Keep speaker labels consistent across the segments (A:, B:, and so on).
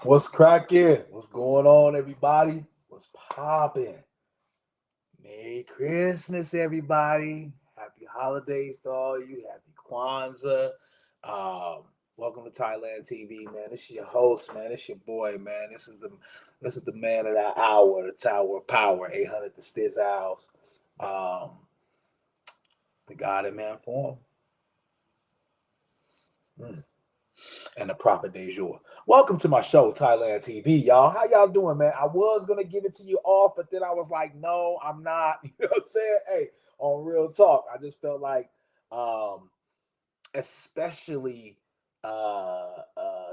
A: What's cracking? What's going on, everybody? What's popping? Merry Christmas, everybody. Happy holidays to all you. Happy Kwanzaa. Um, Welcome to Thailand TV, man. This is your host, man. This your boy, man. This is the man of the hour, the Tower of Power, 800 the Stiz Owls. Um, the God in man form. Mm. And the prophet de jour. Welcome to my show, Thailand TV, y'all. How y'all doing, man? I was gonna give it to you off, but then I was like, no, I'm not. You know what I'm saying? Hey, on real talk, I just felt like, um, especially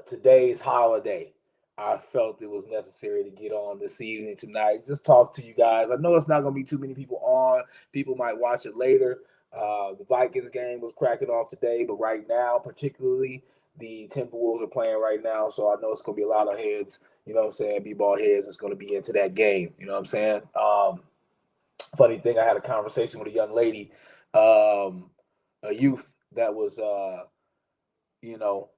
A: today's holiday, I felt it was necessary to get on this evening tonight. Just talk to you guys. I know it's not gonna be too many people on. People might watch it later. The Vikings game was cracking off today, but right now, particularly, the Timberwolves are playing right now, so I know it's gonna be a lot of heads. You know what I'm saying? B-ball heads is gonna be into that game. You know what I'm saying? Funny thing, I had a conversation with a young lady, a youth that was, you know,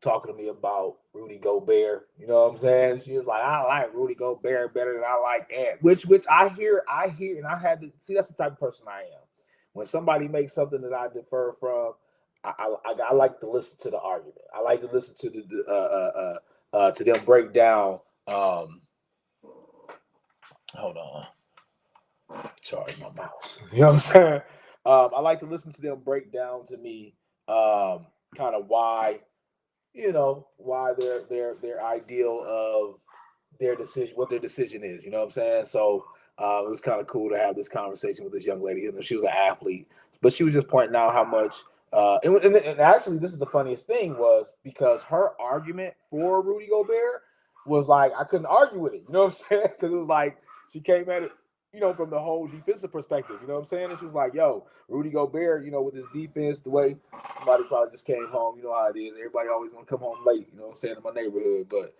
A: talking to me about Rudy Gobert. You know what I'm saying? She was like, I like Rudy Gobert better than I like Ant. Which I hear, and I had to see that's the type of person I am. When somebody makes something that I defer from, I like to listen to the argument. I like to listen to to them break down. Hold on, charge my mouse. You know what I'm saying? I like to listen to them break down to me, kind of why why their ideal of their decision, what their decision is. You know what I'm saying? So it was kind of cool to have this conversation with this young lady. You know, she was an athlete, but she was just pointing out how much. And actually, this is the funniest thing was because her argument for Rudy Gobert was like I couldn't argue with it. You know what I'm saying? Because it was like she came at it, from the whole defensive perspective. You know what I'm saying? And she was like, "Yo, Rudy Gobert, with his defense, the way somebody probably just came home. You know how it is. Everybody always want to come home late. You know what I'm saying in my neighborhood, but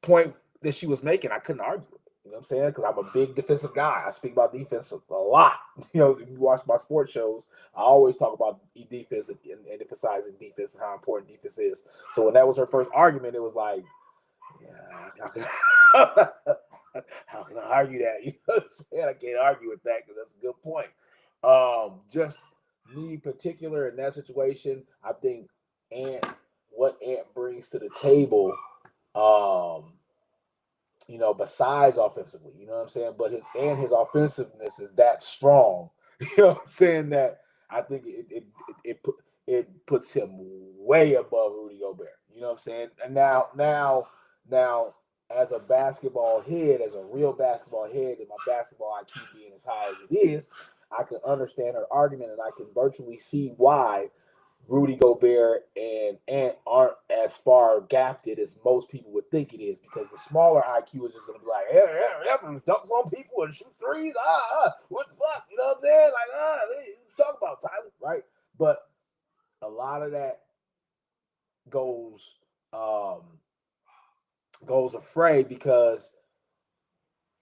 A: point that she was making, I couldn't argue with it. You know what I'm saying? Because I'm a big defensive guy. I speak about defense a lot. If you watch my sports shows, I always talk about defense and emphasizing defense and how important defense is. So when that was her first argument, it was like, yeah, how can I argue that? You know what I'm saying? I can't argue with that because that's a good point. Just me particular in that situation, I think what Ant brings to the table, um, besides offensively, you know what I'm saying? But his offensiveness is that strong. You know what I'm saying? That I think it puts him way above Rudy Gobert. You know what I'm saying? And now as a basketball head, as a real basketball head, and my basketball IQ being as high as it is, I can understand her argument and I can virtually see why Rudy Gobert and Ant aren't as far gapped it as most people would think it is because the smaller IQ is just going to be like, yeah, dunks on people and shoot threes. What the fuck? You know what I'm saying? Like, talk about Tyler, right? But a lot of that goes um, goes afraid because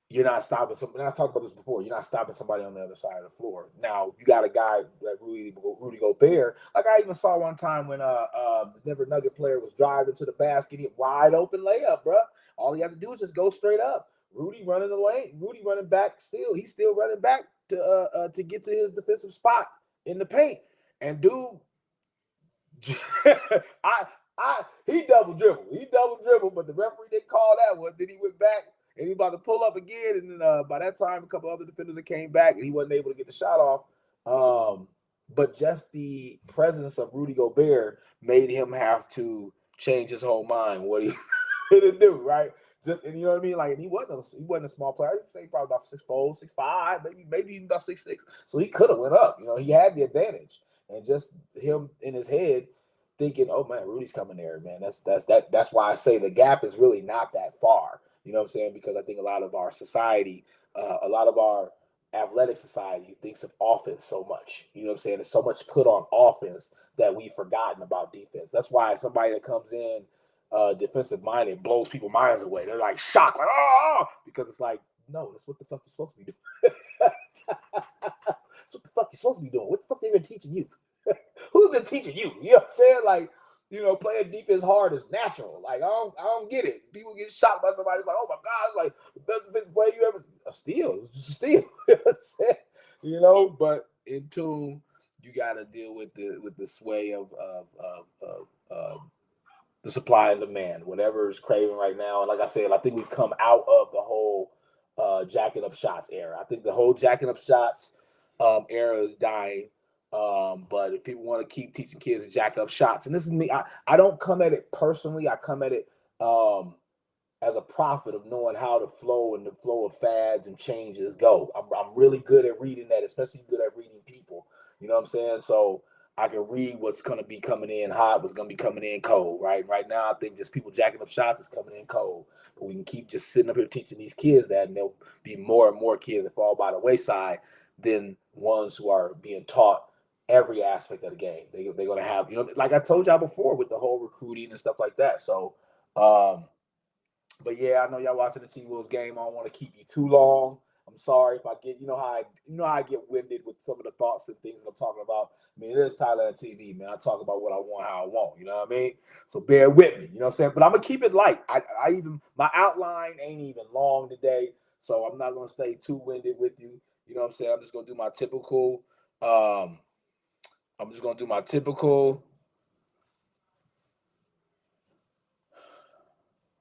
A: you're not stopping somebody. I talked about this before. You're not stopping somebody on the other side of the floor. Now you got a guy like Rudy Gobert. Like I even saw one time when the Denver Nugget player was driving to the basket, he wide open layup, bro. All he had to do is just go straight up. Rudy running the lane. Rudy running back still. He's still running back to get to his defensive spot in the paint. And dude, I he double dribbled. He double dribbled, but the referee didn't call that one. Then he went back and he about to pull up again. And then by that time, a couple other defenders that came back and he wasn't able to get the shot off. But just the presence of Rudy Gobert made him have to change his whole mind. What he to do, right? Just and you know what I mean? Like and he wasn't a small player. I'd say probably about 6'4", 6'5", maybe even about 6'6". So he could have went up. He had the advantage. And just him in his head thinking, "Oh man, Rudy's coming there, man." That's why I say the gap is really not that far. You know what I'm saying? Because I think a lot of our society, a lot of our athletic society thinks of offense so much. You know what I'm saying? There's so much put on offense that we've forgotten about defense. That's why somebody that comes in defensive minded blows people's minds away. They're like shocked, like because it's like, no, that's what the fuck you're supposed to be doing. That's what the fuck you're supposed to be doing. What the fuck they been teaching you? Who's been teaching you? You know what I'm saying? Like, playing defense hard is natural. Like I don't get it. People get shot by somebody. It's like, oh my God, it's like the best defensive play you ever. A steal, it's just a steal. But in tune, you got to deal with the sway of the supply and demand, whatever is craving right now. And like I said, I think we've come out of the whole jacking up shots era. I think the whole jacking up shots era is dying. But if people want to keep teaching kids to jack up shots, and this is me, I don't come at it personally. I come at it as a prophet of knowing how the flow and the flow of fads and changes go. I'm really good at reading that, especially good at reading people. You know what I'm saying? So I can read what's going to be coming in hot, what's going to be coming in cold, right? Right now, I think just people jacking up shots is coming in cold. But we can keep just sitting up here teaching these kids that, and there'll be more and more kids that fall by the wayside than ones who are being taught every aspect of the game. They're going to have, like I told y'all before with the whole recruiting and stuff like that. So, but yeah, I know y'all watching the T-Wolves game. I don't want to keep you too long. I'm sorry if I get, how I get winded with some of the thoughts and things that I'm talking about. I mean, it is Thailand TV, man. I talk about what I want, how I want. You know what I mean? So bear with me. You know what I'm saying? But I'm gonna keep it light. I even my outline ain't even long today, so I'm not gonna stay too winded with you. You know what I'm saying? I'm just gonna do my typical. I'm just gonna do my typical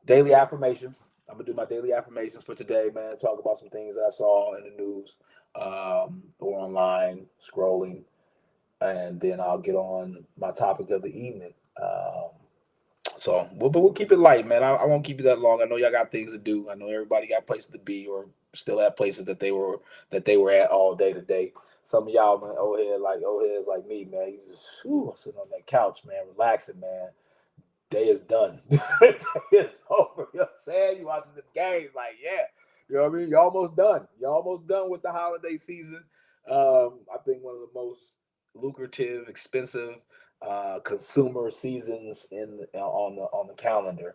A: daily affirmations. I'm gonna do my daily affirmations for today, man. Talk about some things that I saw in the news or online scrolling, and then I'll get on my topic of the evening. But we'll keep it light, man. I won't keep it that long. I know y'all got things to do. I know everybody got places to be or still at places that they were at all day today. Some of y'all, man, old heads like me, man. You just sitting on that couch, man, relaxing, man. Day is done. Day is over. You know what I'm saying? You watching the games, like, yeah. You know what I mean? You're almost done. You're almost done with the holiday season. I think one of the most lucrative, expensive consumer seasons on the calendar.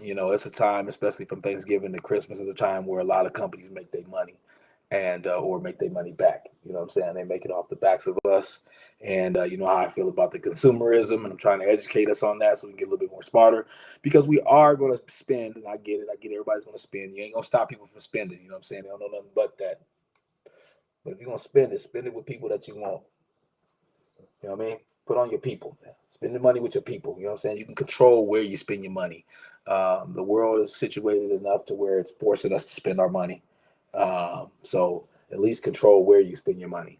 A: It's a time, especially from Thanksgiving to Christmas, is a time where a lot of companies make their money and or make their money back. You know what I'm saying? They make it off the backs of us. And you know how I feel about the consumerism, and I'm trying to educate us on that so we can get a little bit more smarter, because we are going to spend, and I get it. I get everybody's going to spend. You ain't going to stop people from spending. You know what I'm saying? They don't know nothing but that. But if you're going to spend it with people that you want. You know what I mean? Put on your people. Man. Spend the money with your people. You know what I'm saying? You can control where you spend your money. The world is situated enough to where it's forcing us to spend our money. So at least control where you spend your money.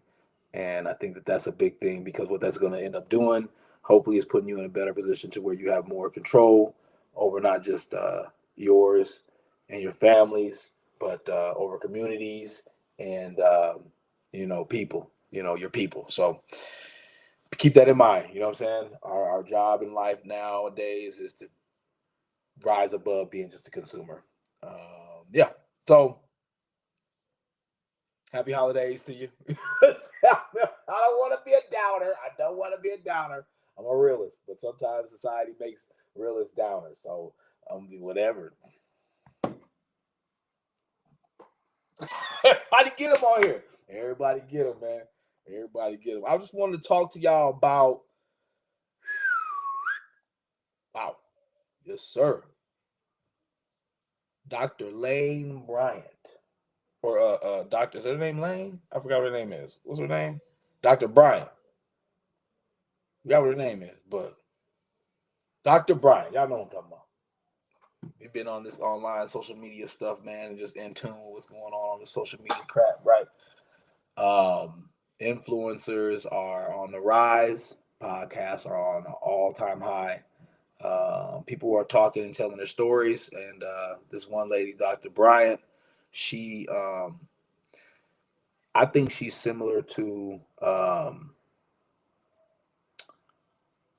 A: And I think that that's a big thing, because what that's going to end up doing, hopefully, is putting you in a better position to where you have more control over not just yours and your families, but over communities and, people, your people. So keep that in mind. You know what I'm saying? Our job in life nowadays is to rise above being just a consumer. Yeah. So happy holidays to you. I don't want to be a downer. I'm a realist, but sometimes society makes realists downers. So whatever. Everybody get them on here. Everybody get them, man. Everybody get them. I just wanted to talk to y'all about. Wow. Yes, sir. Dr. Lane Bryant. Or Doctor, is her name Lane? I forgot what her name is. What's her name? Dr. Bryant. Forgot what her name is, but Dr. Bryant, y'all know what I'm talking about. We've been on this online social media stuff, man, and just in tune with what's going on the social media crap, right? Influencers are on the rise. Podcasts are on an all-time high. People are talking and telling their stories, and this one lady, Dr. Bryant, she, I think she's similar to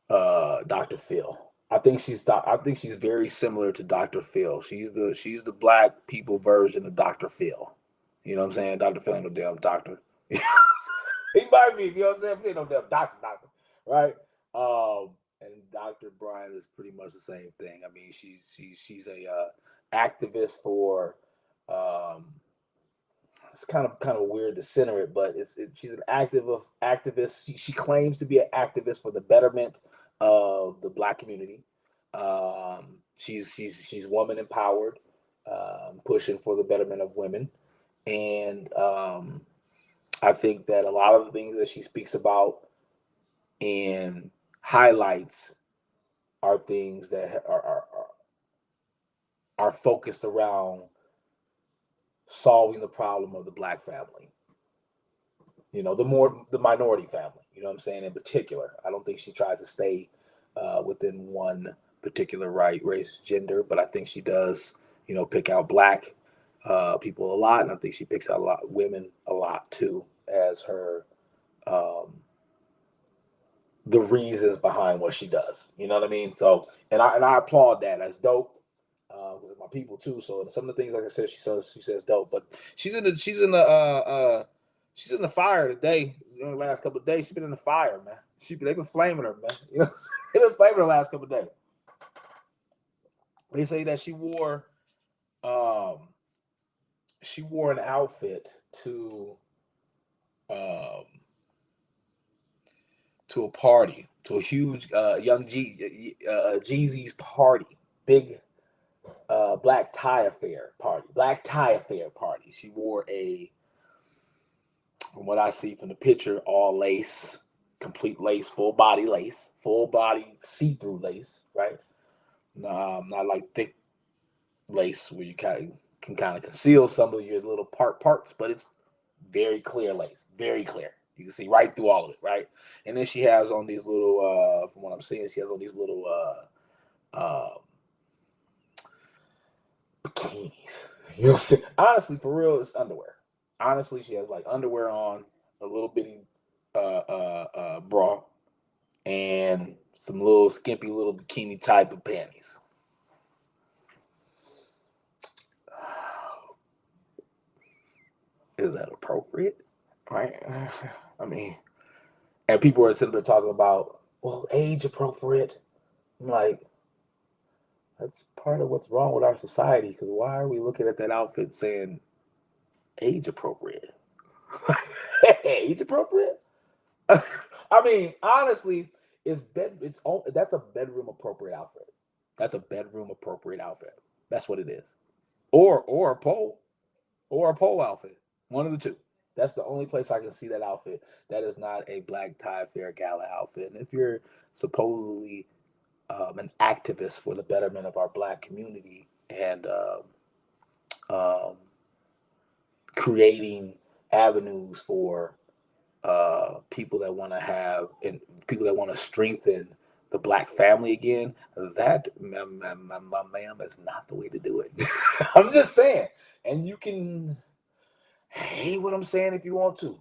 A: Dr. Phil. I think she's very similar to Dr. Phil. She's the black people version of Dr. Phil. You know what I'm saying? Dr. Phil ain't no damn doctor. He might be, you know what I'm saying? He ain't no damn doctor, right? And Dr. Brian is pretty much the same thing. I mean, she's a activist for it's kind of weird to center it, but she's an activist. She claims to be an activist for the betterment of the Black community. She's woman empowered, pushing for the betterment of women, and I think that a lot of the things that she speaks about and highlights are things that are focused around solving the problem of the Black family. The minority family. You know what I'm saying? In particular, I don't think she tries to stay within one particular race, gender, but I think she does, pick out Black people a lot, and I think she picks out a lot women a lot too as her the reasons behind what she does. You know what I mean? So, and I applaud that. That's dope. With my people too. So some of the things, like I said, she says dope. But she's in the fire today. The last couple of days, she's been in the fire, man. They've been flaming her, man. They've been flaming her the last couple of days. They say that she wore an outfit to a party, to a huge young Jeezy's party, big black tie affair party. She wore from what I see from the picture, all lace, complete lace, full body see-through lace, right? Not like thick lace where you can kind of conceal some of your little parts, but it's very clear lace, very clear. You can see right through all of it, right? And then she has on these little, from what I'm seeing, she has on these little bikinis. You know what I'm saying? Honestly, for real, it's underwear. Honestly, she has like underwear on, a little bitty bra, and some little skimpy little bikini type of panties. Is that appropriate? Right? I mean, and people are sitting there talking about, well, age appropriate. I'm like, that's part of what's wrong with our society, because why are we looking at that outfit saying age appropriate? Age appropriate? I mean, honestly, that's a bedroom appropriate outfit. That's a bedroom appropriate outfit. That's what it is. Or a pole outfit. One of the two. That's the only place I can see that outfit. That is not a black tie affair gala outfit. And if you're supposedly an activist for the betterment of our Black community and creating avenues for people that want to have and people that want to strengthen the Black family again, that, my ma'am, is not the way to do it. I'm just saying. And you can hate what I'm saying if you want to.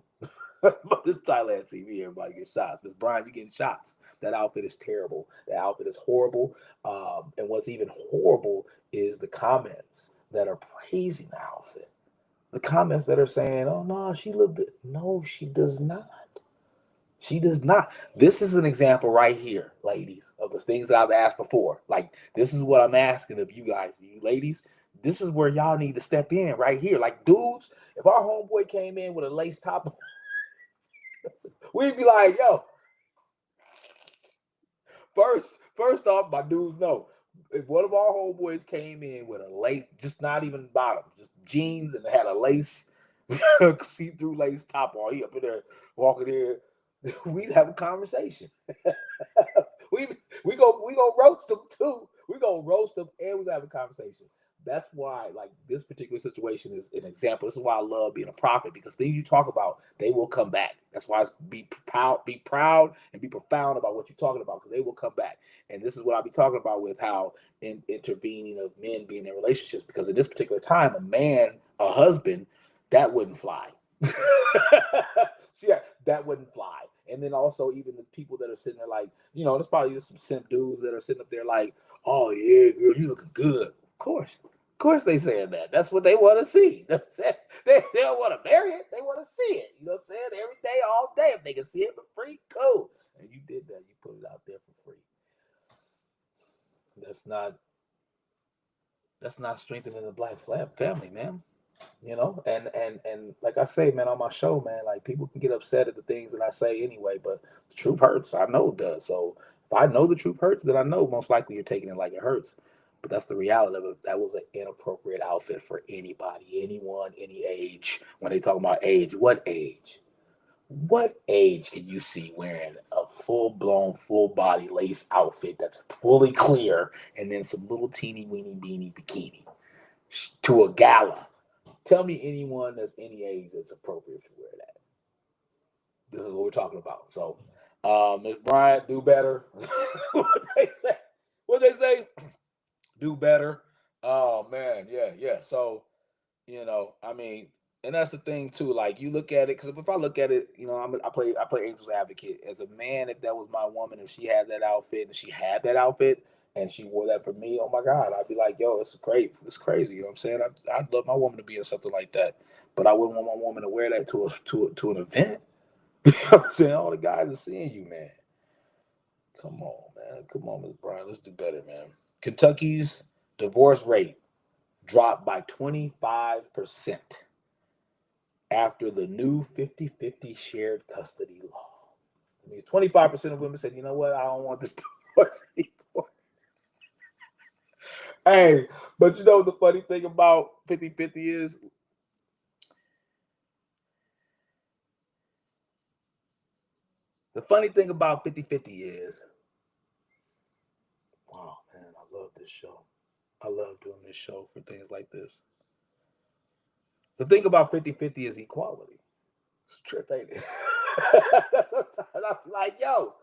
A: But this Thailand TV, everybody gets shots. Miss Brian, you're getting shots. That outfit is terrible. That outfit is horrible. And what's even horrible is the comments that are praising the outfit. The comments that are saying, oh, no, she looked good. No, she does not. She does not. This is an example right here, ladies, of the things that I've asked before. Like, this is what I'm asking of you guys, you ladies. This is where y'all need to step in right here. Like, dudes, if our homeboy came in with a lace top, we'd be like, yo, first off, my dudes know. If one of our homeboys came in with a lace, just not even bottom, just jeans and had a lace, see-through lace top on, he up in there walking in, we'd have a conversation. we go roast them too. We gonna roast them and we gonna have a conversation. That's why, like, this particular situation is an example. This is why I love being a prophet, because things you talk about, they will come back. That's why it's be proud, and be profound about what you're talking about, because they will come back. And this is what I'll be talking about with how intervening of men being in relationships, because in this particular time, a husband, that wouldn't fly. Yeah, that wouldn't fly. And then also even the people that are sitting there like, there's probably just some simp dudes that are sitting up there like, oh yeah, girl, you looking good. Of course they saying that. That's what they want to see. They don't want to marry it. They want to see it. You know what I'm saying? Every day, all day. If they can see it for free, cool. And you did that. You put it out there for free. That's not strengthening the Black family, man. you know. And like I say, man, on my show, man, like people can get upset at the things that I say anyway, but the truth hurts. I know it does. So if I know the truth hurts, then I know most likely you're taking it like it hurts. But that's the reality of it. That was an inappropriate outfit for anybody, anyone, any age. When they talk about age, what age? What age can you see wearing a full blown, full body lace outfit that's fully clear and then some little teeny weeny beanie bikini to a gala? Tell me anyone that's any age that's appropriate to wear that. This is what we're talking about. So, Miss Bryant, do better. what they say? What they say? Do better. Oh man, yeah, yeah. So I mean, and that's the thing too. Like you look at it, because if I look at it, I play Angel's Advocate as a man. If that was my woman, if she had that outfit and she had that outfit and she wore that for me, oh my God, I'd be like, yo, it's great, it's crazy. You know what I'm saying? I'd love my woman to be in something like that, but I wouldn't want my woman to wear that to an event. You know what I'm saying? All the guys are seeing you, man. Come on, man. Come on, Miss Brian. Let's do better, man. Kentucky's divorce rate dropped by 25% after the new 50-50 shared custody law. It means 25% of women said, you know what, I don't want this divorce anymore. Hey, but you know the funny thing about 50-50 is the funny thing about 50-50 is, wow, man, I love this show. I love doing this show for things like this. The thing about 50-50 is equality. It's a trip, ain't it? I'm like, yo,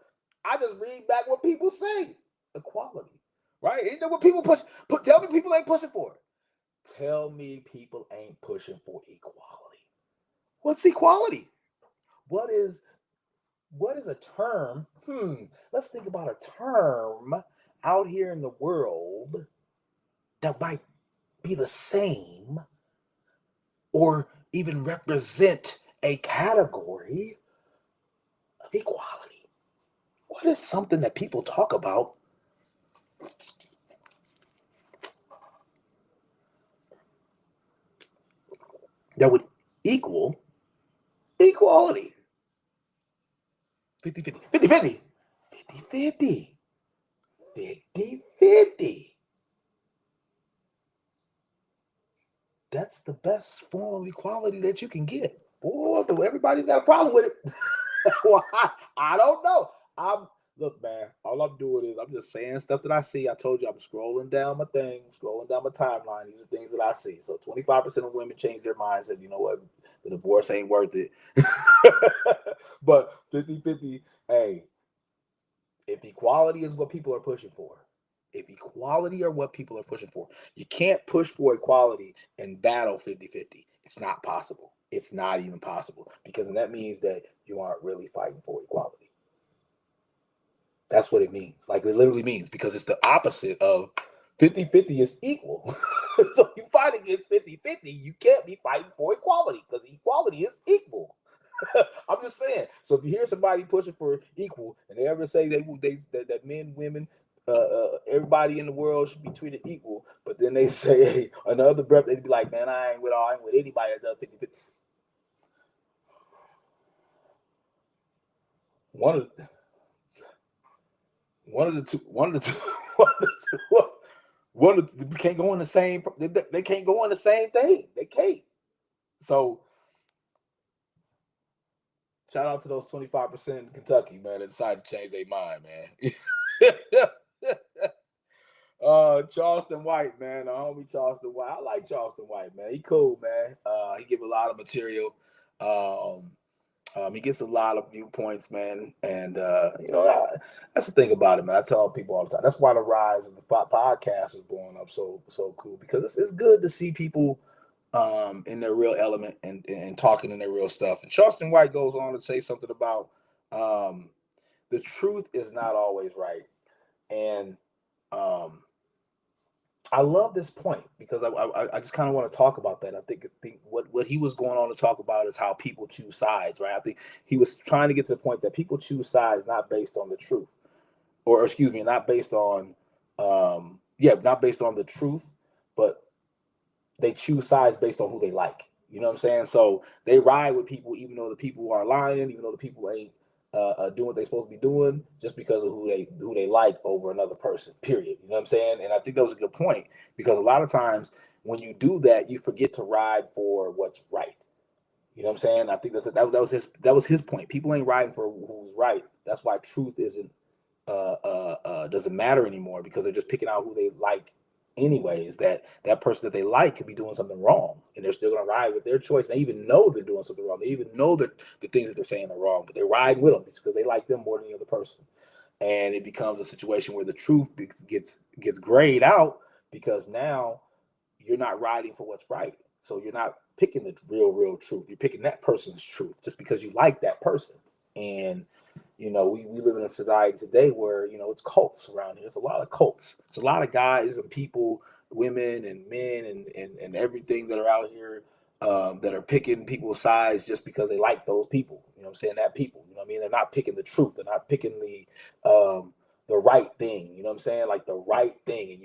A: I just read back what people say. Equality. Right? You know what people tell me people ain't pushing for it. Tell me people ain't pushing for equality. What's equality? What is a term? Let's think about a term out here in the world that might be the same or even represent a category of equality. What is something that people talk about that would equal equality? 50-50. 50-50. 50-50. 50-50. That's the best form of equality that you can get. Boy, everybody's got a problem with it. Well, I don't know. Look, man, all I'm doing is I'm just saying stuff that I see. I told you I'm scrolling down my thing, scrolling down my timeline. These are things that I see. So 25% of women change their minds and you know what? The divorce ain't worth it. But 50-50, hey, if equality is what people are pushing for, if equality are what people are pushing for, you can't push for equality and battle 50-50. It's not possible. It's not even possible because that means that you aren't really fighting for equality. That's what it means. Like it literally means because it's the opposite of 50-50 is equal. So you fight against 50-50, you can't be fighting for equality because equality is equal. I'm just saying. So if you hear somebody pushing for equal, and they ever say that men, women, everybody in the world should be treated equal, but then they say, hey, another breath, they'd be like, man, I ain't with anybody that does 50-50. One of the one of the two, one of the two, one of the two, one of the, they can't go on the same. They can't go on the same thing. They can't. So shout out to those 25% in Kentucky, man, that decided to change their mind, man. Charleston White, man, our homie Charleston White. I like Charleston White, man. He cool, man. He give a lot of material. He gets a lot of viewpoints, man. And that's the thing about it, man. I tell people all the time. That's why the rise of the podcast is blowing up so cool because it's good to see people in their real element and talking in their real stuff. And Charleston White goes on to say something about the truth is not always right. And I love this point because I just kind of want to talk about that. I think what he was going on to talk about is how people choose sides, right? I think he was trying to get to the point that people choose sides not based on the truth, or excuse me, not based on not based on the truth, but they choose sides based on who they like. You know what I'm saying? So they ride with people even though the people are lying, even though the people ain't doing what they're supposed to be doing, just because of who they like over another person. Period. You know what I'm saying? And I think that was a good point, because a lot of times when you do that, you forget to ride for what's right. You know what I'm saying? I think that was his point. People ain't riding for who's right. That's why truth isn't doesn't matter anymore, because they're just picking out who they like anyways. That person that they like could be doing something wrong, and they're still gonna ride with their choice. They even know they're doing something wrong. They even know that the things that they're saying are wrong, but they ride with them because they like them more than the other person. And it becomes a situation where the truth gets grayed out, because now you're not riding for what's right. So you're not picking the real truth. You're picking that person's truth just because you like that person. And we live in a society today where it's cults around here. There's a lot of cults. It's a lot of guys and people, women and men and everything that are out here that are picking people's sides just because they like those people. You know what I'm saying? That people. You know what I mean? They're not picking the truth. They're not picking the right thing. You know what I'm saying? Like the right thing. And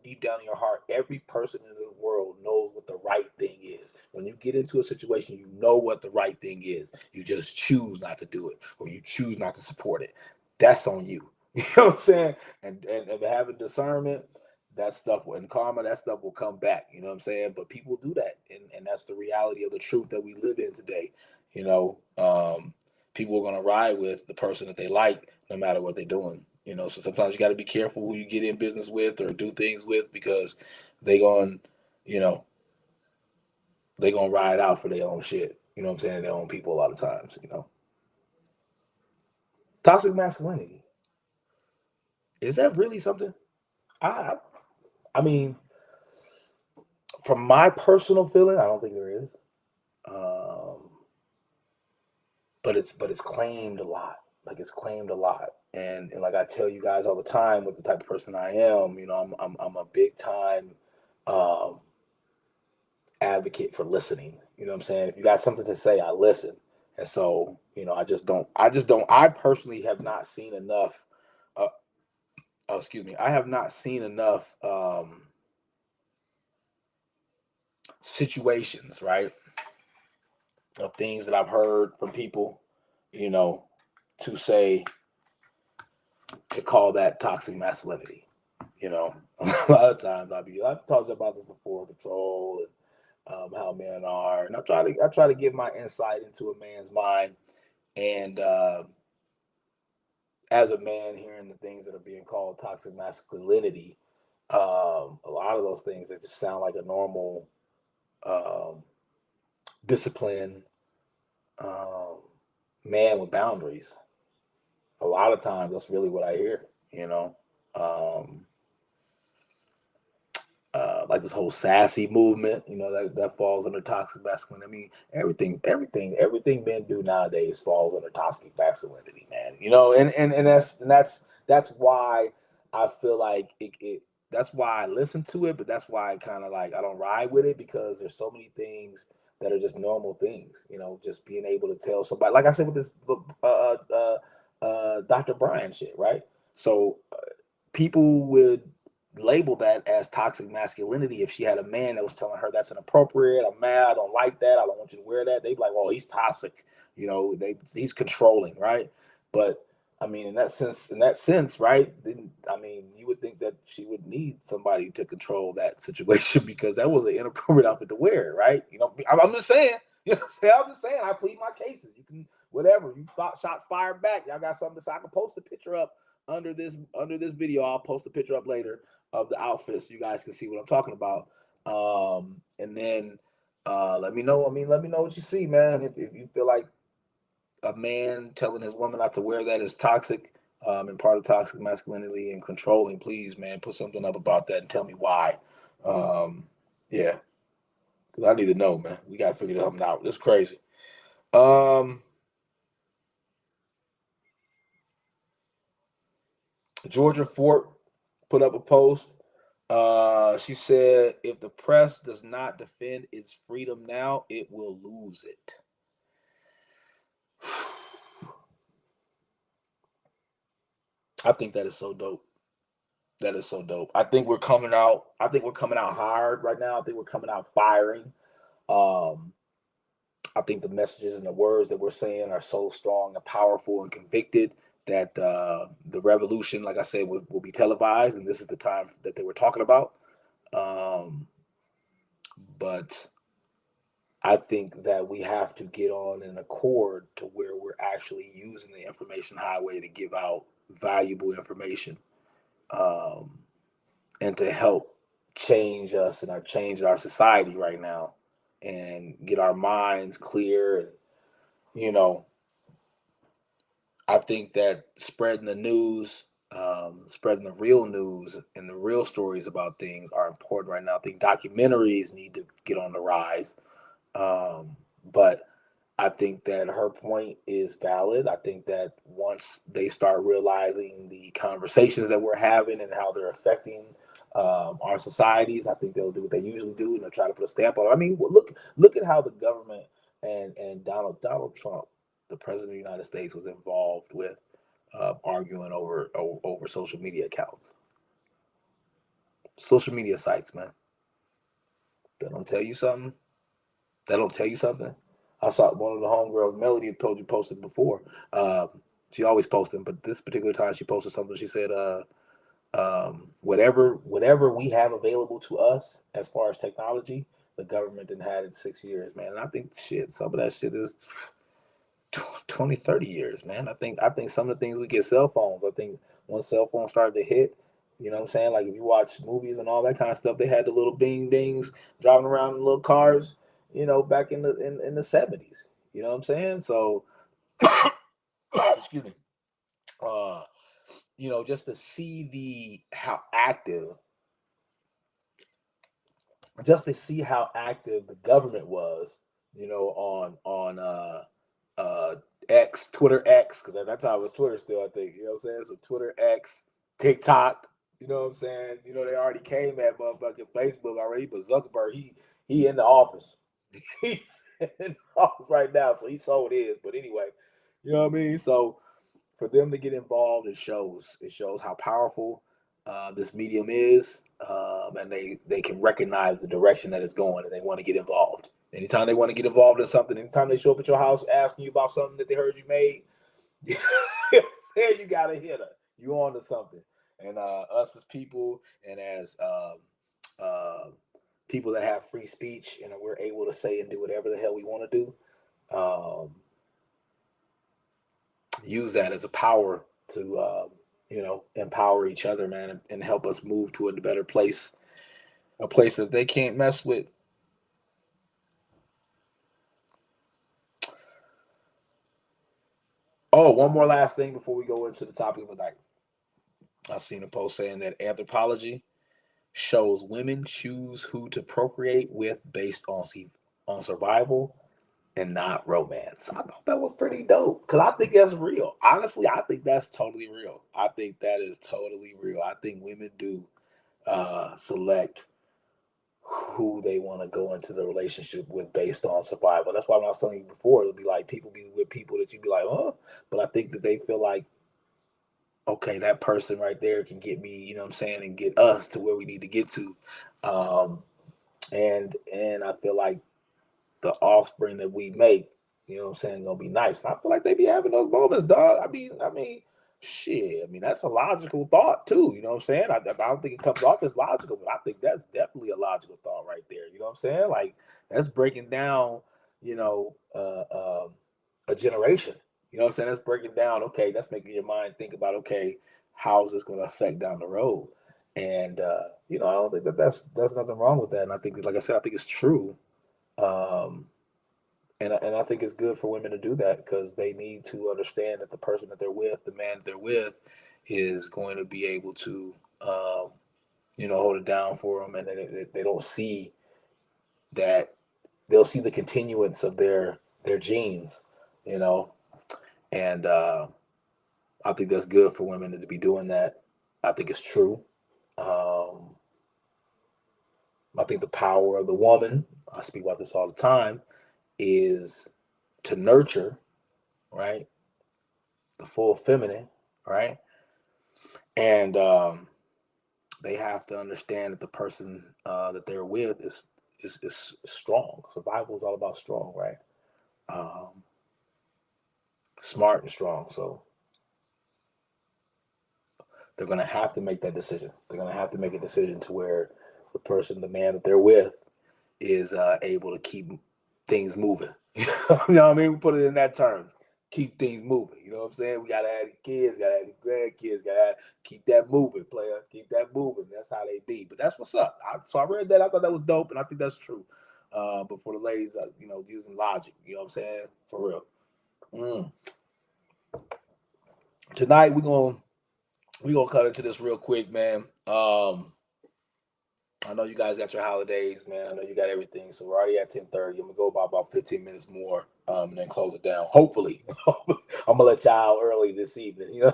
A: deep down in your heart, every person in the world knows what the right thing is. When you get into a situation, you know what the right thing is. You just choose not to do it, or you choose not to support it. That's on you. You know what I'm saying? And having discernment, that stuff and karma, that stuff will come back. You know what I'm saying? But people do that. And that's the reality of the truth that we live in today. You know, people are gonna ride with the person that they like no matter what they're doing. So sometimes you got to be careful who you get in business with or do things with, because they going, you know, they gonna ride out for their own shit. You know what I'm saying? Their own people a lot of times. Toxic masculinity, is that really something? I I mean, from my personal feeling, I don't think there is. Um, but it's claimed a lot. Like it's claimed a lot. And like I tell you guys all the time, with the type of person I am, I'm a big time um, advocate for listening. You know what I'm saying? If you got something to say, I listen. And so, I personally have not seen enough. Uh, excuse me. I have not seen enough situations, right, of things that I've heard from people, you know, to say, to call that toxic masculinity. A lot of times I've talked about this before, control and how men are, and I try to give my insight into a man's mind, and as a man, hearing the things that are being called toxic masculinity, a lot of those things that just sound like a normal um, discipline um, man with boundaries. A lot of times, that's really what I hear. You know. Um, like this whole sassy movement, that falls under toxic masculinity. I mean, everything men do nowadays falls under toxic masculinity, man. And that's why I feel like it. That's why I listen to it, but that's why I kind of like I don't ride with it, because there's so many things that are just normal things. Just being able to tell somebody, like I said with this Dr. Brian shit, right? So people would label that as toxic masculinity if she had a man that was telling her that's inappropriate. I'm mad. I don't like that. I don't want you to wear that. They'd be like, "Oh, he's toxic." He's controlling, right? But I mean, in that sense, right? Then I mean, you would think that she would need somebody to control that situation because that was an inappropriate outfit to wear, right? I'm just saying. I'm just saying. I plead my cases. You can whatever. You thought shots fired back. Y'all got something to say? I can post a picture up under this video. I'll post a picture up later of the outfit so you guys can see what I'm talking about. And then let me know. I mean, let me know what you see, man. If you feel like a man telling his woman not to wear that is toxic, and part of toxic masculinity and controlling, please, man, put something up about that and tell me why. Yeah, because I need to know, man. We got to figure something out. It's crazy. Um, Georgia Fort put up a post. She said, if the press does not defend its freedom now, it will lose it. I think that is so dope. That is so dope. I think we're coming out. I think we're coming out hard right now. I think we're coming out firing. Um, I think the messages and the words that we're saying are so strong and powerful and convicted that the revolution, like I said, will be televised, and this is the time that they were talking about. Um, but I think that we have to get on an accord to where we're actually using the information highway to give out valuable information, um, and to help change us and change our society right now, and get our minds clear. And you know, I think that spreading the news, spreading the real news and the real stories about things are important right now. I think documentaries need to get on the rise. But I think that her point is valid. I think that once they start realizing the conversations that we're having and how they're affecting our societies, I think they'll do what they usually do, and they'll try to put a stamp on it. I mean, look at how the government and Donald Trump, the president of the United States, was involved with arguing over social media accounts, social media sites. Man, that don't tell you something. That don't tell you something. I saw one of the homegirls, Melody, told you posted before. She always posting, but this particular time she posted something. She said, whatever we have available to us as far as technology, the government didn't have it in 6 years, man. And I think shit, some of that shit is 20, 30 years, man. I think some of the things we get cell phones. I think when cell phones started to hit, you know what I'm saying? Like if you watch movies and all that kind of stuff, they had the little bing dings driving around in little cars, back in the 70s. You know what I'm saying? So excuse me. Uh, just to see the how active just to see how active the government was, on uh X, Twitter X, because at that time it was Twitter still, I think. You know what I'm saying? So Twitter X, TikTok, you know what I'm saying? They already came at motherfucking Facebook already, but Zuckerberg, he in the office. He's in the office right now, so he sold his. But anyway, you know what I mean? So for them to get involved, it shows how powerful this medium is, and they can recognize the direction that it's going, and they want to get involved. Anytime they want to get involved in something, anytime they show up at your house asking you about something that they heard you made, you got a hitter. You on to something. And us as people and as people that have free speech and we're able to say and do whatever the hell we want to do, use that as a power to empower each other, man, and help us move to a better place, a place that they can't mess with. Oh, one more last thing before we go into the topic of the night. I seen a post saying that anthropology shows women choose who to procreate with based on survival and not romance. I thought that was pretty dope because I think that's real. Honestly, I think that's totally real. I think that is totally real. I think women do select who they want to go into the relationship with based on survival. That's why when I was telling you before, it'll be like people be with people that you'd be like, oh, but I think that they feel like, okay, that person right there can get me, you know what I'm saying, and get us to where we need to get to. Um, and I feel like the offspring that we make, you know what I'm saying, gonna be nice. And I feel like they be having those moments, dog. I mean, shit. I mean, that's a logical thought too. You know what I'm saying? I don't think it comes off as logical, but I think that's definitely a logical thought right there. You know what I'm saying? Like that's breaking down, you know, a generation. You know what I'm saying? That's breaking down. Okay, that's making your mind think about, okay, how is this going to affect down the road? And I don't think that's nothing wrong with that. And I think, like I said, I think it's true. Um, and I think it's good for women to do that because they need to understand that the person that they're with, the man that they're with, is going to be able to, hold it down for them, and they don't see that they'll see the continuance of their genes, you know, and I think that's good for women to be doing that. I think it's true. Um, I think the power of the woman, I speak about this all the time, is to nurture, right? The full feminine, right? And they have to understand that the person that they're with is strong. Survival is all about strong, right? Um, Smart and strong. So they're going to have to make that decision. They're going to have to make a decision to where the man that they're with, is able to keep things moving. You know what I mean? We put it in that term. Keep things moving. You know what I'm saying? We gotta have the kids, gotta have the grandkids, keep that moving, player. Keep that moving. That's how they be. But that's what's up. So I read that. I thought that was dope, and I think that's true. But for the ladies, using logic. You know what I'm saying? For real. Mm. Tonight we gonna cut into this real quick, man. I know you guys got your holidays, man. I know you got everything. So we're already at 10:30. I'm gonna go about 15 minutes more, and then close it down. Hopefully, I'm gonna let y'all out early this evening. You know,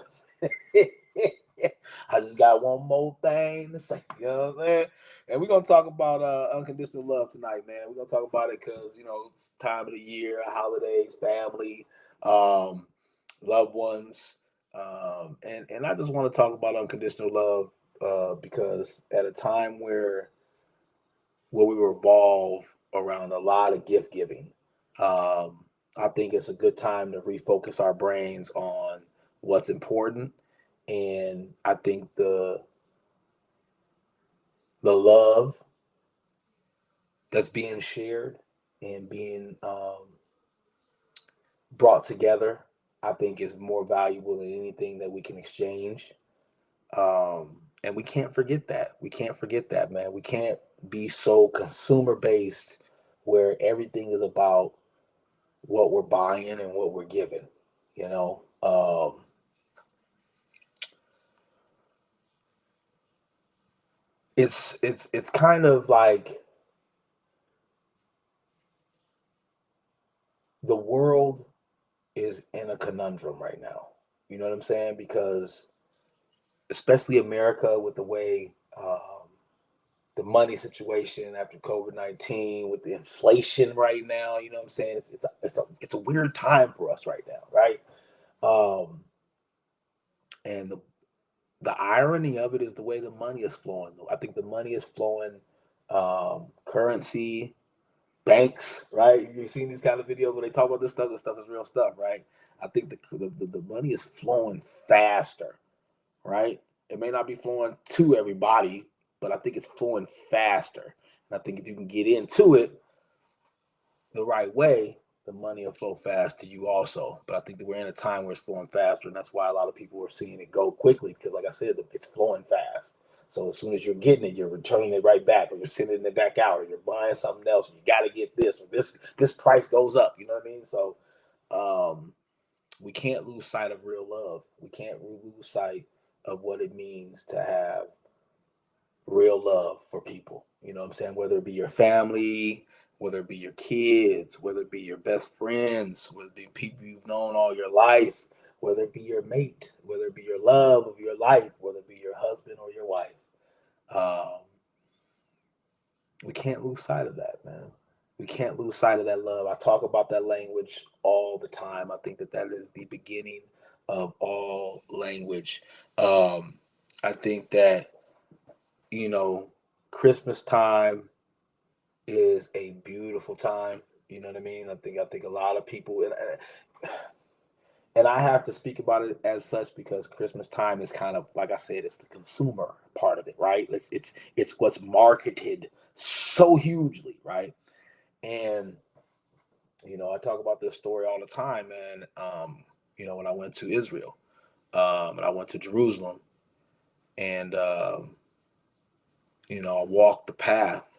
A: I just got one more thing to say. You know what I'm saying? And we're gonna talk about unconditional love tonight, man. We're gonna talk about it because it's time of the year, holidays, family, um, loved ones, and I just want to talk about unconditional love because at a time where we revolve around a lot of gift giving, I think it's a good time to refocus our brains on what's important. And I think the love that's being shared and being brought together, I think is more valuable than anything that we can exchange. And we can't forget that. We can't forget that, man. We can't be so consumer based where everything is about what we're buying and what we're giving. You know, it's kind of like the world is in a conundrum right now. You know what I'm saying? Because especially America with the way the money situation after COVID-19, with the inflation right now. You know what I'm saying? It's a weird time for us right now, right? Um, and the irony of it is the way the money is flowing. I think the money is flowing, currency, banks, right? You've seen these kind of videos where they talk about this stuff. This stuff is real stuff, right? I think the money is flowing faster, right? It may not be flowing to everybody, but I think it's flowing faster. And I think if you can get into it the right way, the money will flow fast to you also. But I think that we're in a time where it's flowing faster, and that's why a lot of people are seeing it go quickly because, like I said, it's flowing fast. So as soon as you're getting it, you're returning it right back, or you're sending it back out, or you're buying something else, and you got to get this, or this price goes up. You know what I mean? So um, we can't lose sight of real love. We can't lose sight of what it means to have real love for people. You know what I'm saying? Whether it be your family, whether it be your kids, whether it be your best friends, whether it be people you've known all your life, whether it be your mate, whether it be your love of your life, whether it be your husband or your wife. Um, we can't lose sight of that, man. We can't lose sight of that love. I talk about that language all the time. I think that that is the beginning of all language. Um, I think that, you know, Christmas time is a beautiful time. You know what I mean? I think a lot of people, and I have to speak about it as such because Christmas time is kind of, like I said, it's the consumer part of it, right? It's what's marketed so hugely, right? And I talk about this story all the time, man. When I went to Israel, and I went to Jerusalem, and I walked the path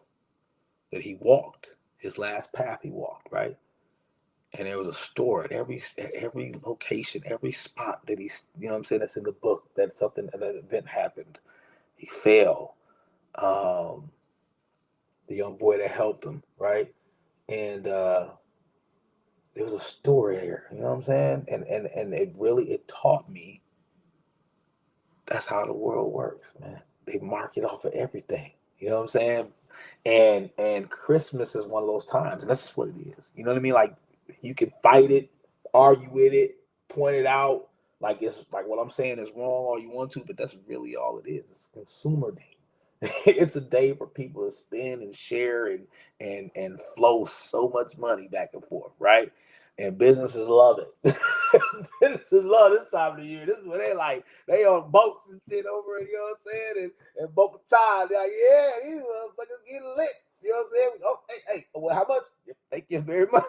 A: that he walked, his last path he walked, right? And there was a store at every location, every spot that he's, what I'm saying, that's in the book, that something, that event happened. He fell. Um, the young boy that helped him, right? And there was a story there, you know what I'm saying? And it taught me that's how the world works, man. They market off of everything. You know what I'm saying? And Christmas is one of those times, and that's just what it is. You know what I mean? Like, you can fight it, argue with it, point it out, like it's like what I'm saying is wrong all you want to, but that's really all it is. It's a consumer game. It's a day for people to spend and share and flow so much money back and forth, right? And businesses love it. Businesses love this time of the year. This is when they on boats and shit over it, you know what I'm saying? And Boca Raton, they're like, yeah, these motherfuckers getting lit. You know what I'm saying? Oh, hey, well, how much? Thank you very much.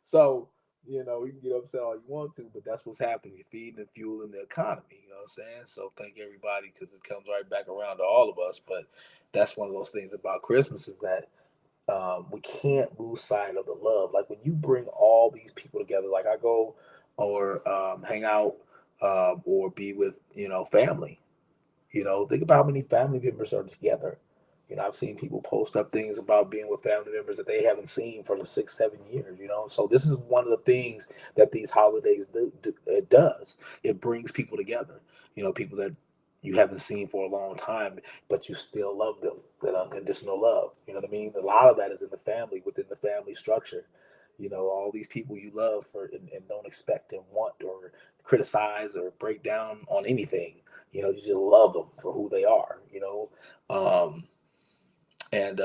A: So, you can get upset all you want to, but that's what's happening. You're feeding and fueling the economy. You know what I'm saying? So thank everybody because it comes right back around to all of us. But that's one of those things about Christmas is that we can't lose sight of the love. Like when you bring all these people together, like I go or hang out or be with family. Think about how many family members are together. I've seen people post up things about being with family members that they haven't seen for the 6, 7 years. So this is one of the things that these holidays do. It does. It brings people together. People that you haven't seen for a long time, but you still love them. That unconditional love. You know what I mean? A lot of that is in the family, within the family structure. All these people you love and don't expect and want or criticize or break down on anything. You just love them for who they are. And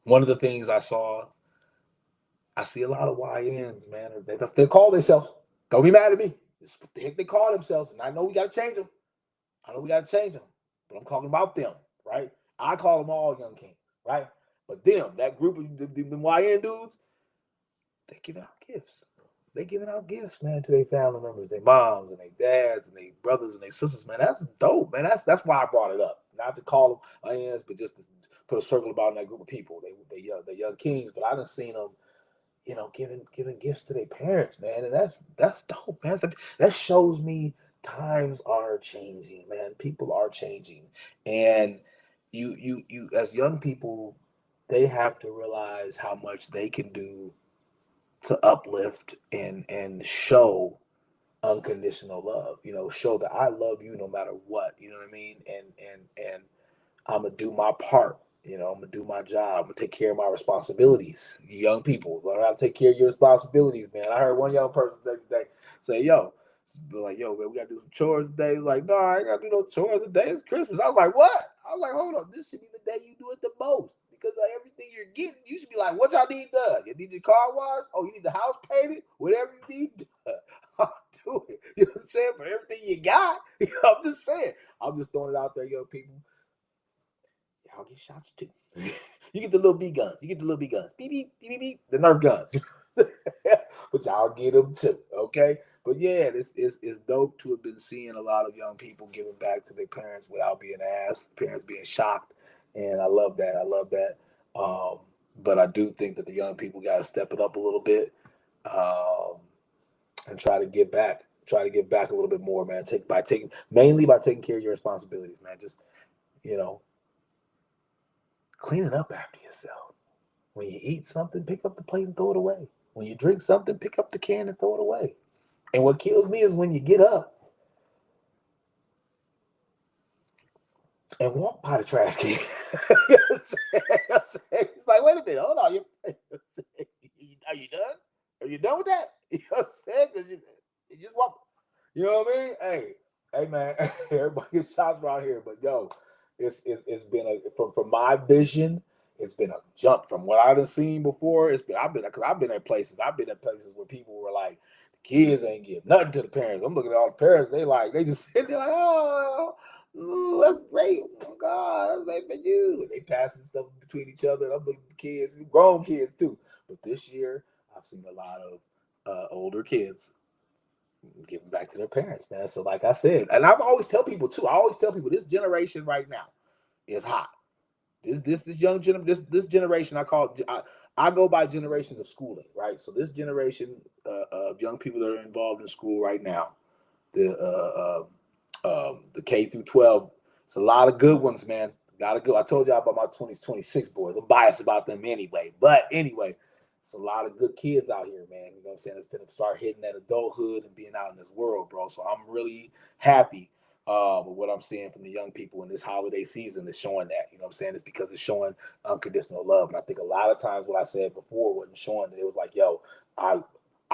A: one of the things I see a lot of YNs, man. They call themselves. Don't be mad at me. It's what the heck they call themselves, and I know we got to change them. I know we got to change them, but I'm talking about them, right? I call them all young kings, right? But them, that group of them YN dudes, they giving out gifts. They giving out gifts, man, to their family members, their moms and their dads and their brothers and their sisters, man. That's dope, man. That's why I brought it up. Not to call them YNs, but just to put a circle about that group of people. They young kings, but I done seen them, giving gifts to their parents, man, and that's dope, man. That shows me times are changing, man. People are changing, and you as young people, they have to realize how much they can do to uplift and show unconditional love. Show that I love you no matter what. You know what I mean? And I'm gonna do my part. I'm gonna do my job. I'm gonna take care of my responsibilities. You young people, learn how to take care of your responsibilities, man. I heard one young person today say, "Yo, be like, yo, man, we gotta do some chores today." He's like, "No, I ain't gotta do no chores today. It's Christmas." I was like, "What?" I was like, "Hold on, this should be the day you do it the most because of everything you're getting. You should be like, what y'all need done? You need your car washed? Oh, you need the house painted? Whatever you need done, I'll do it." You know what I'm saying? For everything you got, I'm just saying. I'm just throwing it out there, young people. Y'all get shots too. You get the little B guns. You get the little B guns. Beep, beep, beep, beep, beep. The Nerf guns. But y'all get them too, okay? But yeah, it's dope to have been seeing a lot of young people giving back to their parents without being asked, parents being shocked. And I love that. I love that. But I do think that the young people got to step it up a little bit and try to give back. Try to give back a little bit more, man. Mainly by taking care of your responsibilities, man. Just, you know, cleaning up after yourself. When you eat something, pick up the plate and throw it away. When you drink something, pick up the can and throw it away. And what kills me is when you get up and walk by the trash can. You know what I'm saying? It's like, wait a minute, hold on. Are you done? Are you done with that? You know what I'm saying? Because you just walk. You know what I mean? Hey, man. Everybody gets shots around here, but yo, it's been from my vision. It's been a jump from what I've seen before. I've been at places where people were like, the kids ain't give nothing to the parents. I'm looking at all the parents. They just sit there like, that's great. Oh my God, that's great for you. And they passing stuff between each other. I'm looking at the kids, grown kids too. But this year, I've seen a lot of older kids giving back to their parents, man. So like I said, and I've always tell people too. I always tell people this generation right now is hot. This generation I go by generations of schooling, right? So this generation of young people that are involved in school right now, the K through 12, it's a lot of good ones, man. Gotta go. I told y'all about my 20s, 26 boys. I'm biased about them anyway, but anyway, it's a lot of good kids out here, man. You know what I'm saying? It's gonna start hitting that adulthood and being out in this world, bro. So I'm really happy with what I'm seeing from the young people in this holiday season is showing that. You know what I'm saying? It's because it's showing unconditional love. And I think a lot of times what I said before wasn't showing that. It was like, yo, I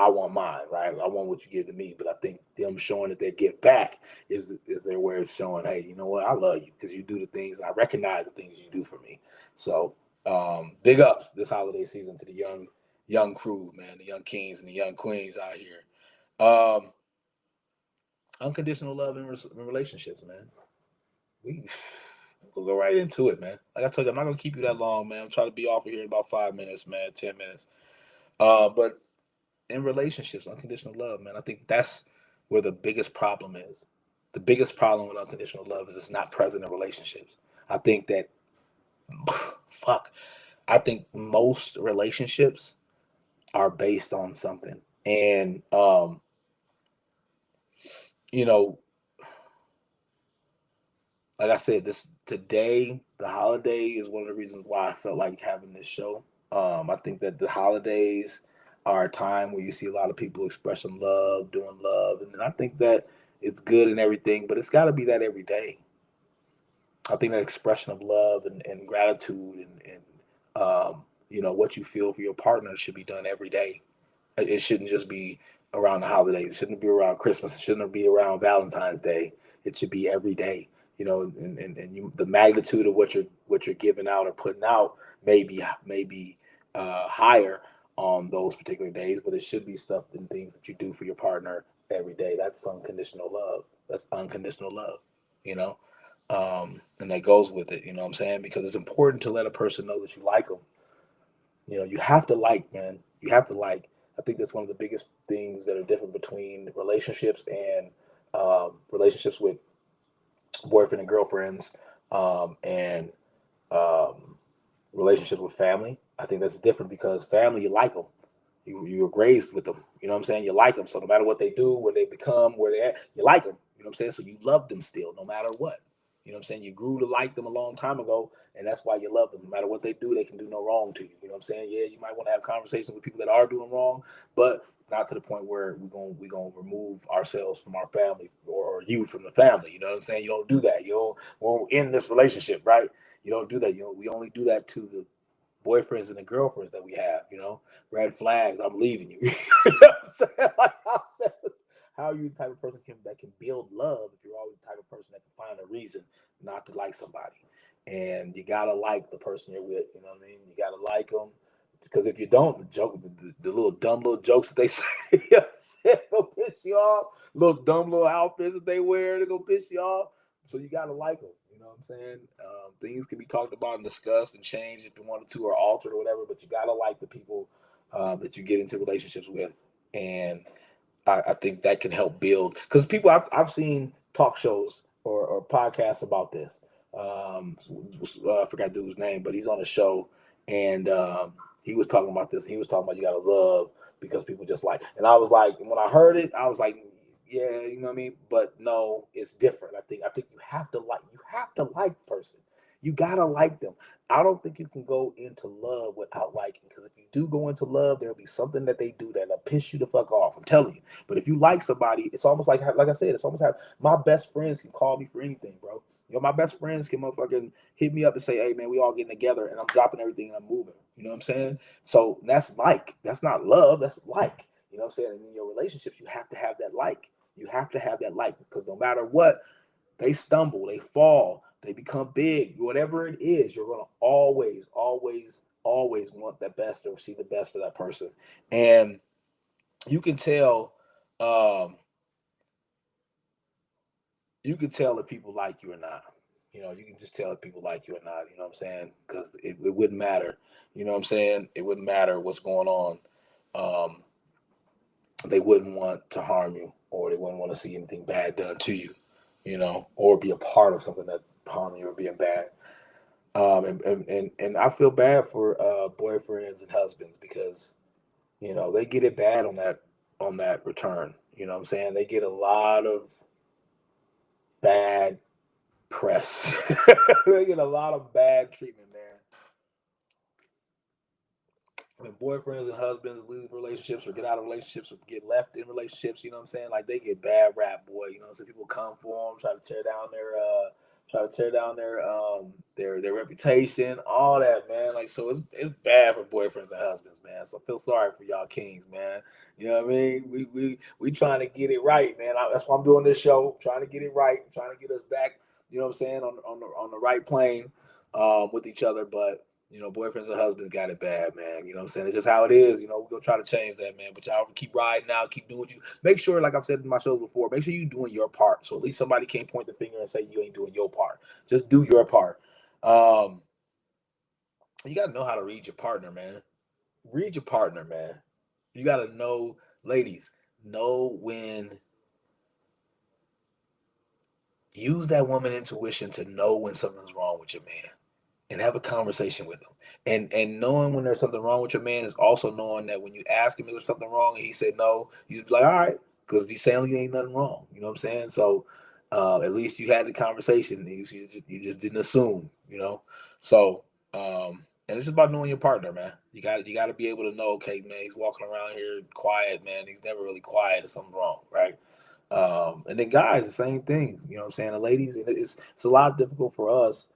A: I want mine, right? I want what you give to me. But I think them showing that they give back is their way of showing, hey, you know what? I love you because you do the things, and I recognize the things you do for me. So big ups this holiday season to the young crew, man, the young kings and the young queens out here. Um, Unconditional love in relationships, man. We we'll go right into it, man. Like I told you, I'm not gonna keep you that long, man. I'm trying to be off of here in about 5 minutes, man, 10 minutes. But in relationships, unconditional love, man, I think that's where the biggest problem is. The biggest problem with unconditional love is it's not present in relationships. I think that, fuck, I think most relationships are based on something. And, you know, like I said, this today, the holiday is one of the reasons why I felt like having this show. I think that the holidays are a time where you see a lot of people expressing love, doing love, and I think that it's good and everything, but it's got to be that every day. I think that expression of love and gratitude and what you feel for your partner should be done every day. It shouldn't just be around the holidays. It shouldn't be around Christmas. It shouldn't be around Valentine's Day. It should be every day. The magnitude of what you're giving out or putting out may be higher on those particular days, but it should be stuff and things that you do for your partner every day. That's unconditional love. That's unconditional love. You know, and that goes with it. You know what I'm saying? Because it's important to let a person know that you like them. You have to like, man. You have to like. I think that's one of the biggest things that are different between relationships and relationships with boyfriend and girlfriends, and um, relationships with family. I think that's different because family, you like them. You were raised with them. You know what I'm saying? You like them. So no matter what they do, where they become, where they at, you like them. You know what I'm saying? So you love them still, no matter what. You know what I'm saying? You grew to like them a long time ago, and that's why you love them. No matter what they do, they can do no wrong to you. You know what I'm saying? Yeah, you might want to have conversations with people that are doing wrong, but not to the point where we're gonna remove ourselves from our family or you from the family. You know what I'm saying? You don't do that. Won't end this relationship, right? You don't do that. We only do that to the boyfriends and the girlfriends that we have, red flags. I'm leaving you. You know what I'm saying? Like, how are you the type of person that can build love if you're always the type of person that can find a reason not to like somebody? And you gotta like the person you're with. You know what I mean? You gotta like them because if you don't, the little dumb little jokes that they say, will piss you off. Little dumb little outfits that they wear, they're gonna piss you off. So you gotta like them. You know what I'm saying? Things can be talked about and discussed and changed if you wanted to or altered or whatever, but you gotta like the people that you get into relationships with, and I think that can help build because people I've seen talk shows or podcasts about this. I forgot the dude's name, but he's on a show and he was talking about this. He was talking about you gotta love because people just like. And I was like, when I heard it, I was like, yeah, you know what I mean. But no, it's different. I think you have to like the person. You gotta like them. I don't think you can go into love without liking because if you do go into love, there'll be something that they do that'll piss you the fuck off. I'm telling you. But if you like somebody, it's almost like I said, it's almost like my best friends can call me for anything, bro. My best friends can motherfucking hit me up and say, hey man, we all getting together and I'm dropping everything and I'm moving. You know what I'm saying? So that's like. That's not love, that's like. You know what I'm saying? And in your relationships, you have to have that like. You have to have that like because no matter what, they stumble, they fall, they become big, whatever it is, you're gonna always, always, always want the best or see the best for that person. And you can tell um you can tell if people like you or not. You can just tell if people like you or not, you know what I'm saying? Because it wouldn't matter. You know what I'm saying? It wouldn't matter what's going on. Um, they wouldn't want to harm you or they wouldn't want to see anything bad done to you, or be a part of something that's harming you or being bad. And I feel bad for boyfriends and husbands because, they get it bad on that return. You know what I'm saying? They get a lot of bad press. They get a lot of bad treatment, man. When boyfriends and husbands leave relationships or get out of relationships or get left in relationships, you know what I'm saying? Like they get bad rap, boy. So people come for them, try to tear down their reputation, all that, man. Like, so it's bad for boyfriends and husbands, man. So I feel sorry for y'all kings, man. You know what I mean? We trying to get it right, man. That's why I'm doing this show, trying to get it right, trying to get us back. You know what I'm saying, on the right plane, with each other, but. Boyfriends and husbands got it bad, man. You know what I'm saying? It's just how it is. We're going to try to change that, man. But y'all keep riding out, keep doing what you. Make sure, like I've said in my shows before, make sure you're doing your part. So at least somebody can't point the finger and say you ain't doing your part. Just do your part. You got to know how to read your partner, man. Read your partner, man. You got to know, ladies, know when. Use that woman intuition to know when something's wrong with your man. And have a conversation with him. And knowing when there's something wrong with your man is also knowing that when you ask him if there's something wrong and he said no, you just be like, all right, because he's saying you ain't nothing wrong. You know what I'm saying? So at least you had the conversation. You just didn't assume. So and it's about knowing your partner, man. You got to be able to know. Okay, man, he's walking around here quiet, man. He's never really quiet. Or something wrong, right? And then guys, the same thing. You know what I'm saying? The ladies, it's a lot difficult for us,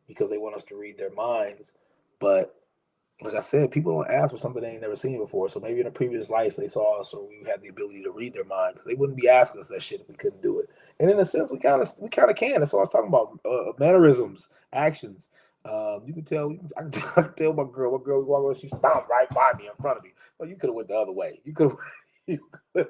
A: because they want us to read their minds. But like I said, people don't ask for something they ain't never seen before. So maybe in a previous life they saw us, or we had the ability to read their mind, because they wouldn't be asking us that shit if we couldn't do it. And in a sense, we kind of can. That's what I was talking about. Mannerisms, actions. You can tell. I can tell my girl. What girl we walk over, she stomped right by me in front of me. Well, you could have went the other way. You could have.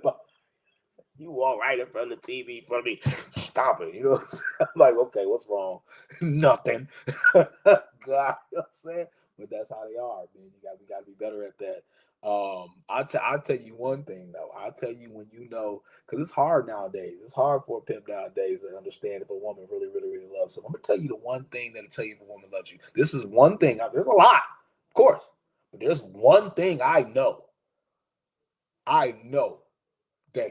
A: You walk right in front of the TV in front of me, stop it. You know what I'm saying? I'm like, okay, what's wrong? Nothing. God, you know what I'm saying? But that's how they are, man. We gotta be better at that. I'll tell you one thing though. I'll tell you when because it's hard nowadays. It's hard for a pimp nowadays to understand if a woman really, really, really loves him. I'm gonna tell you the one thing that'll tell you if a woman loves you. This is one thing. There's a lot, of course, but there's one thing I know. I know that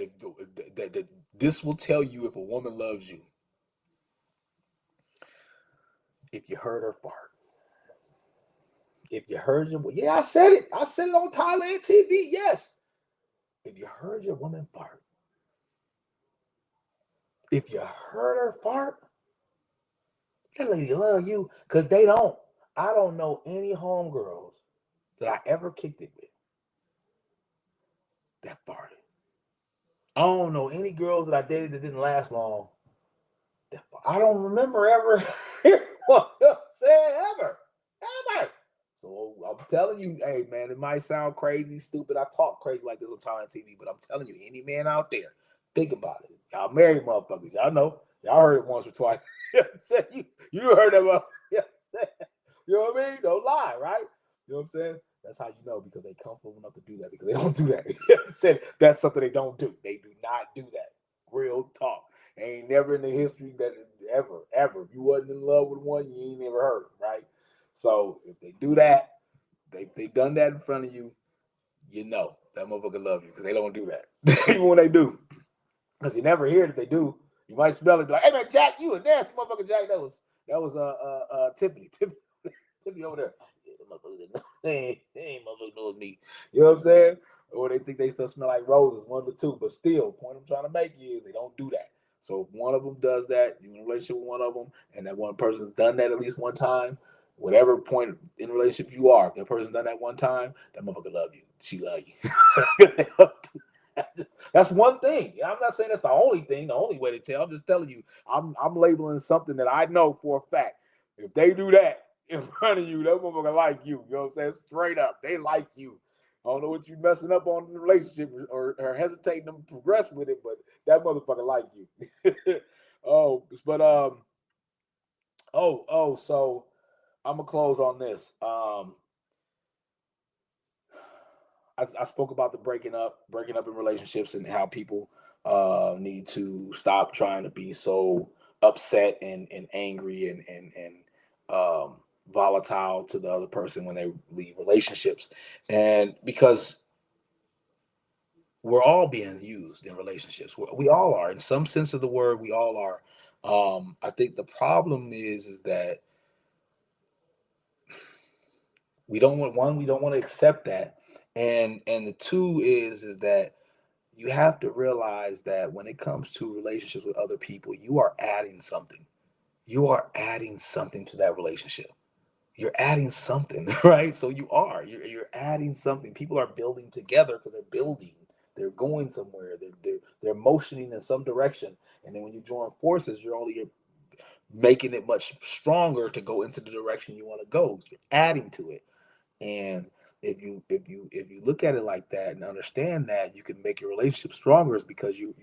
A: this will tell you if a woman loves you. If you heard her fart. If you heard your yeah, I said it. I said it on Thailand TV. Yes. If you heard your woman fart. If you heard her fart, that lady love you, because they don't. I don't know any homegirls that I ever kicked it with that farted. I don't know any girls that I dated that didn't last long. I don't remember ever hearing one say ever. Ever. So I'm telling you, hey man, it might sound crazy, stupid. I talk crazy like this on Thailand TV, but I'm telling you, any man out there, think about it. Y'all married motherfuckers. Y'all know. Y'all heard it once or twice. you heard that. You know what I mean? Don't lie, right? You know what I'm saying? That's how you know, because they comfortable enough to do that, because they don't do that. That's something they don't do. They do not do that. Real talk. Ain't never in the history that ever. If you wasn't in love with one, you ain't never heard them, right? So if they do that, they done that in front of you, you know that motherfucker love you, because they don't do that. Even when they do. Because you never hear that they do. You might smell it, be like, hey man, Jack, you a nasty motherfucker, Jack. That was Tiffany. Tiffany over there. Yeah, the motherfucker, they ain't motherfucker knows me. You know what I'm saying? Or they think they still smell like roses, one of the two. But still, point I'm trying to make is they don't do that. So if one of them does that, you're in a relationship with one of them, and that one person's done that at least one time, whatever point in relationship you are, if that person done that one time, that motherfucker love you. She love you. That's one thing. I'm not saying that's the only thing, the only way to tell. I'm just telling you, I'm labeling something that I know for a fact. If they do that in front of you, that motherfucker like you. You know what I'm saying? Straight up. They like you. I don't know what you messing up on in the relationship, or hesitating to progress with it, but that motherfucker like you. So I'm gonna close on this. I spoke about the breaking up in relationships, and how people need to stop trying to be so upset and angry and volatile to the other person when they leave relationships, and because we're all being used in relationships. We all are, in some sense of the word. We all are. I think the problem is that we don't want to accept that, and the two is that you have to realize that when it comes to relationships with other people, you are adding something. you are adding something to that relationship. You're adding something, right? So you're adding something. People are building together because they're building. They're going somewhere. They're motioning in some direction. And then when you join forces, you're making it much stronger to go into the direction you want to go. You're adding to it. And if you look at it like that and understand that, you can make your relationship stronger. Is because you're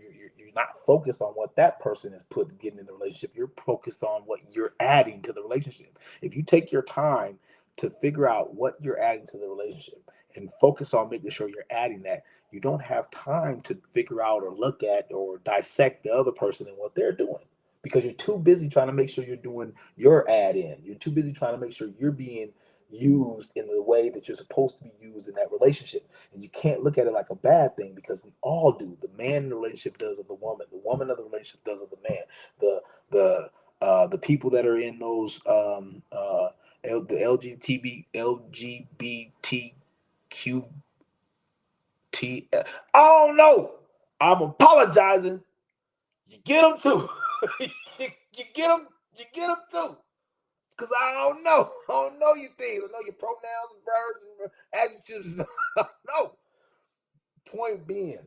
A: not focused on what that person is getting in the relationship. You're focused on what you're adding to the relationship. If you take your time to figure out what you're adding to the relationship and focus on making sure you're adding that, you don't have time to figure out or look at or dissect the other person and what they're doing, because you're too busy trying to make sure you're doing your add in. You're too busy trying to make sure you're being used in the way that you're supposed to be used in that relationship. And you can't look at it like a bad thing, because we all do. The man in the relationship does of the woman of the relationship does of the man. The people that are in those the LGBTQ I don't know. I'm apologizing. You get them too. you get them. You get them too. Because I don't know. I don't know your things. I know your pronouns and verbs and adjectives. No. Point being,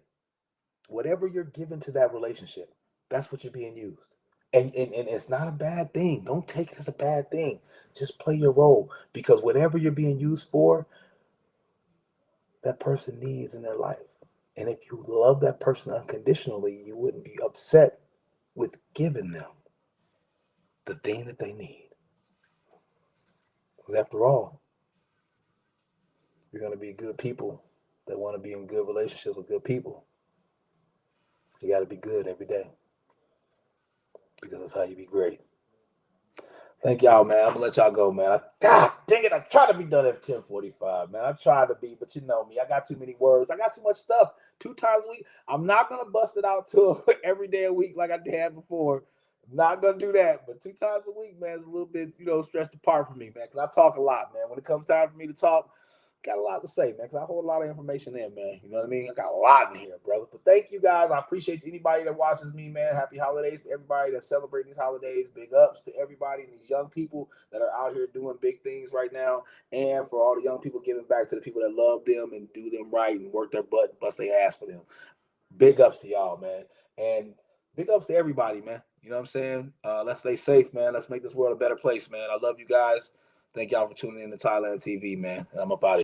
A: whatever you're giving to that relationship, that's what you're being used. And it's not a bad thing. Don't take it as a bad thing. Just play your role. Because whatever you're being used for, that person needs in their life. And if you love that person unconditionally, you wouldn't be upset with giving them the thing that they need. Because after all, you're going to be good people that want to be in good relationships with good people. You got to be good every day, because that's how you be great. Thank y'all, man. I'm gonna let y'all go, man. God dang it, I try to be done at 10:45, man. I try to be, but you know me. I got too many words. I got too much stuff. 2 times a week. I'm not gonna bust it out to every day a week like I did before. I'm not gonna do that. But 2 times a week, man, is a little bit, stressed apart for me, man. Because I talk a lot, man. When it comes time for me to talk, got a lot to say, man, because I hold a lot of information in, man. You know what I mean? I got a lot in here, brother. But thank you guys. I appreciate anybody that watches me, man. Happy holidays to everybody that's celebrating these holidays. Big ups to everybody and these young people that are out here doing big things right now. And for all the young people, giving back to the people that love them and do them right and work their butt and bust their ass for them. Big ups to y'all, man. And big ups to everybody, man. You know what I'm saying? Let's stay safe, man. Let's make this world a better place, man. I love you guys. Thank y'all for tuning in to Thailand TV, man. And I'm up out of here.